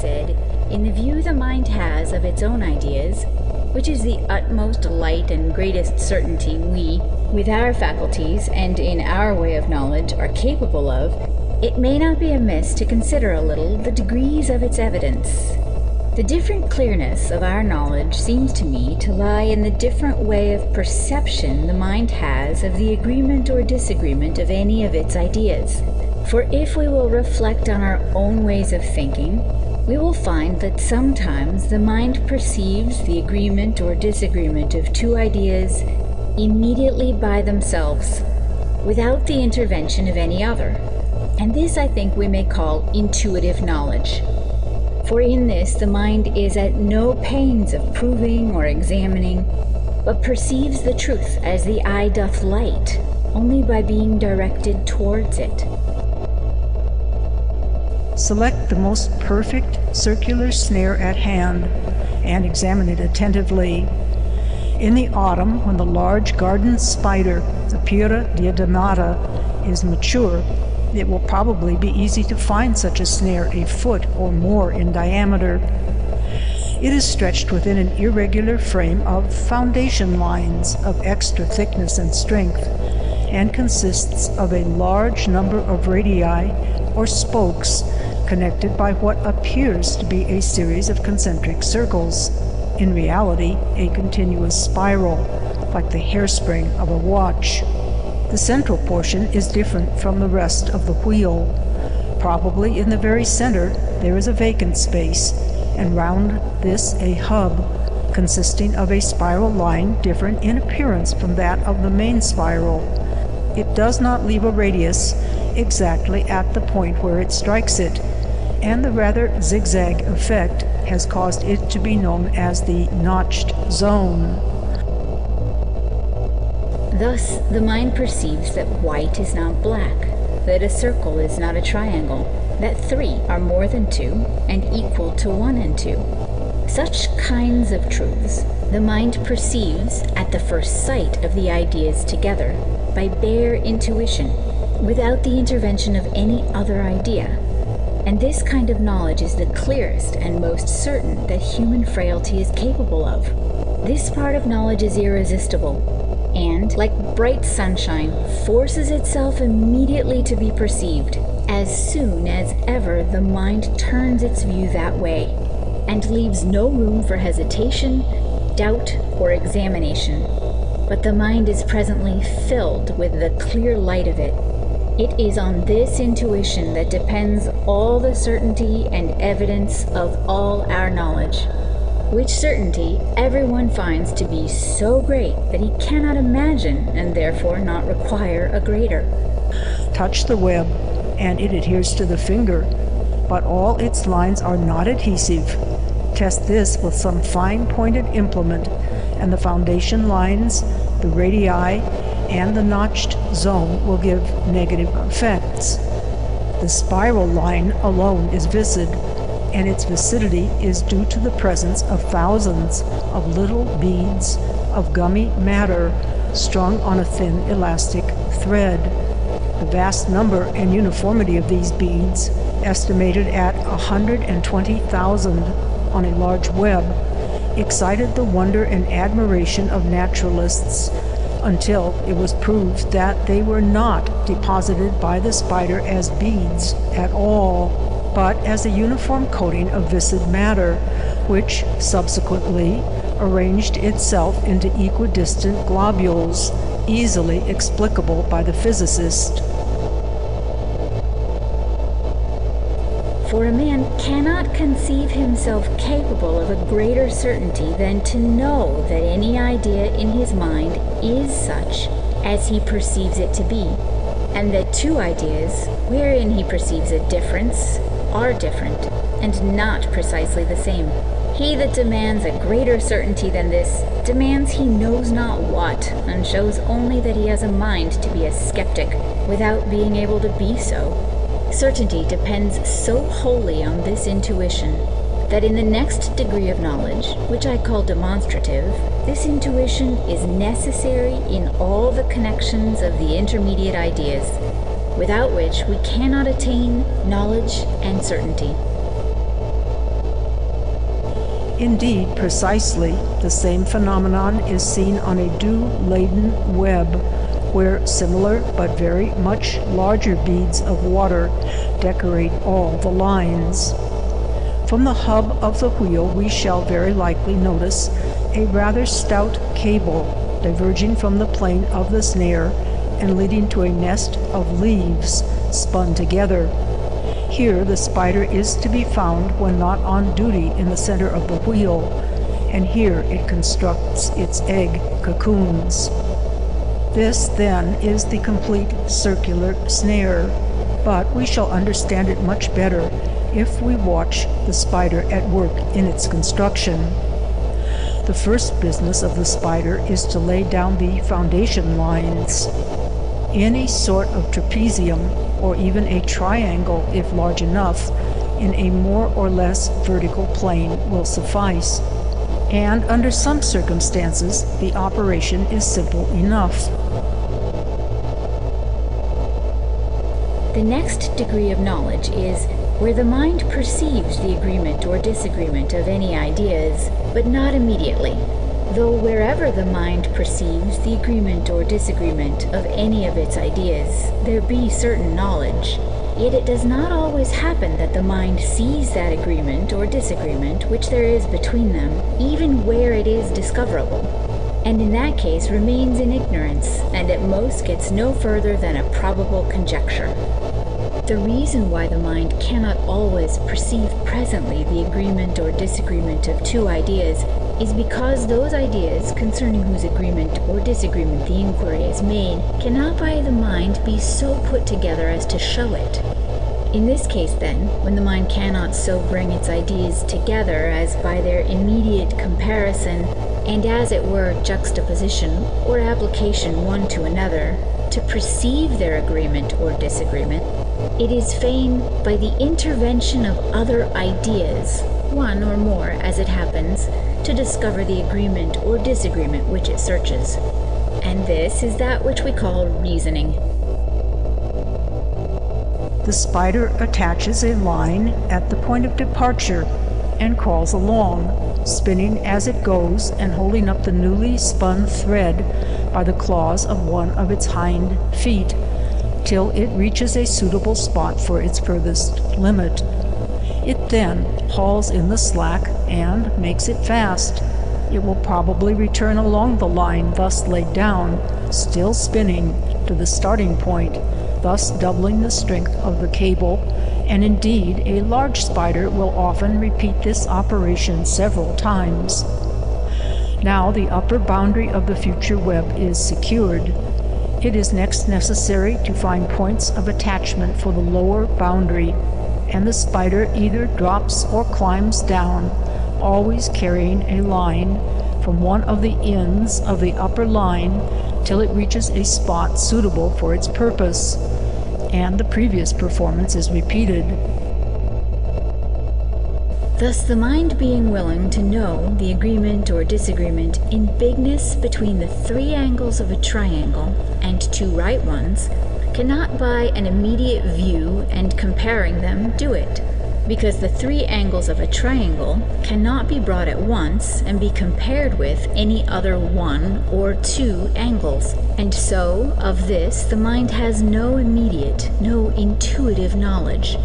said, in the view the mind has of its own ideas, which is the utmost light and greatest certainty we, with our faculties and in our way of knowledge, are capable of, it may not be amiss to consider a little the degrees of its evidence. The different clearness of our knowledge seems to me to lie in the different way of perception the mind has of the agreement or disagreement of any of its ideas. For if we will reflect on our own ways of thinking, we will find that sometimes the mind perceives the agreement or disagreement of two ideas immediately by themselves, without the intervention of any other. And this I think we may call intuitive knowledge. For in this the mind is at no pains of proving or examining, but perceives the truth as the eye doth light, only by being directed towards it. Select the most perfect circular snare at hand and examine it attentively. In the autumn, when the large garden spider, the Pura diademata, is mature, it will probably be easy to find such a snare a foot or more in diameter. It is stretched within an irregular frame of foundation lines of extra thickness and strength, and consists of a large number of radii or spokes connected by what appears to be a series of concentric circles, in reality a continuous spiral, like the hairspring of a watch. The central portion is different from the rest of the wheel. Probably in the very center there is a vacant space, and round this a hub, consisting of a spiral line different in appearance from that of the main spiral. It does not leave a radius exactly at the point where it strikes it, and the rather zigzag effect has caused it to be known as the notched zone. Thus, the mind perceives that white is not black, that a circle is not a triangle, that 3 are more than 2 and equal to 1 and 2. Such kinds of truths the mind perceives at the first sight of the ideas together, by bare intuition, without the intervention of any other idea. And this kind of knowledge is the clearest and most certain that human frailty is capable of. This part of knowledge is irresistible, and, like bright sunshine, forces itself immediately to be perceived, as soon as ever the mind turns its view that way, and leaves no room for hesitation, doubt, or examination. But the mind is presently filled with the clear light of it. It is on this intuition that depends all the certainty and evidence of all our knowledge, which certainty everyone finds to be so great that he cannot imagine and therefore not require a greater. Touch the web, and it adheres to the finger, but all its lines are not adhesive. Test this with some fine-pointed implement, and the foundation lines, the radii, and the notched zone will give negative effects. The spiral line alone is viscid, and its viscidity is due to the presence of thousands of little beads of gummy matter strung on a thin elastic thread. The vast number and uniformity of these beads, estimated at 120,000 on a large web, excited the wonder and admiration of naturalists until it was proved that they were not deposited by the spider as beads at all, but as a uniform coating of viscid matter, which subsequently arranged itself into equidistant globules, easily explicable by the physicist. For a man cannot conceive himself capable of a greater certainty than to know that any idea in his mind is such as he perceives it to be, and that two ideas, wherein he perceives a difference, are different, and not precisely the same. He that demands a greater certainty than this demands he knows not what, and shows only that he has a mind to be a skeptic, without being able to be so. Certainty depends so wholly on this intuition, that in the next degree of knowledge, which I call demonstrative, this intuition is necessary in all the connections of the intermediate ideas, without which we cannot attain knowledge and certainty. Indeed, precisely the same phenomenon is seen on a dew-laden web, where similar but very much larger beads of water decorate all the lines. From the hub of the wheel we shall very likely notice a rather stout cable diverging from the plane of the snare and leading to a nest of leaves spun together. Here the spider is to be found when not on duty in the center of the wheel, and here it constructs its egg cocoons. This, then, is the complete circular snare, but we shall understand it much better if we watch the spider at work in its construction. The first business of the spider is to lay down the foundation lines. Any sort of trapezium, or even a triangle if large enough, in a more or less vertical plane will suffice. And under some circumstances, the operation is simple enough. The next degree of knowledge is where the mind perceives the agreement or disagreement of any ideas, but not immediately. Though wherever the mind perceives the agreement or disagreement of any of its ideas, there be certain knowledge, yet it does not always happen that the mind sees that agreement or disagreement which there is between them, even where it is discoverable, and in that case remains in ignorance, and at most gets no further than a probable conjecture. The reason why the mind cannot always perceive presently the agreement or disagreement of two ideas is because those ideas concerning whose agreement or disagreement the inquiry is made cannot by the mind be so put together as to show it. In this case, then, when the mind cannot so bring its ideas together as by their immediate comparison and as it were juxtaposition or application one to another, to perceive their agreement or disagreement, it is fain, by the intervention of other ideas, one or more as it happens, to discover the agreement or disagreement which it searches. And this is that which we call reasoning. The spider attaches a line at the point of departure and crawls along, spinning as it goes and holding up the newly spun thread by the claws of one of its hind feet, till it reaches a suitable spot for its furthest limit. It then hauls in the slack and makes it fast. It will probably return along the line thus laid down, still spinning, to the starting point, thus doubling the strength of the cable, and indeed a large spider will often repeat this operation several times. Now the upper boundary of the future web is secured. It is next necessary to find points of attachment for the lower boundary, and the spider either drops or climbs down, always carrying a line from one of the ends of the upper line till it reaches a spot suitable for its purpose, and the previous performance is repeated. Thus the mind being willing to know the agreement or disagreement in bigness between the three angles of a triangle and two right ones, cannot by an immediate view and comparing them do it, because the three angles of a triangle cannot be brought at once and be compared with any other one or two angles, and so of this the mind has no immediate, no intuitive knowledge.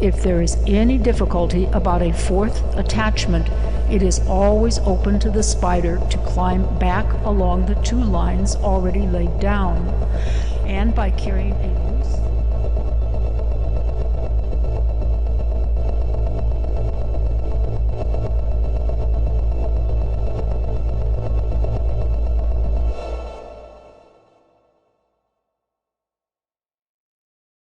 If there is any difficulty about a fourth attachment, it is always open to the spider to climb back along the two lines already laid down, and by carrying a loose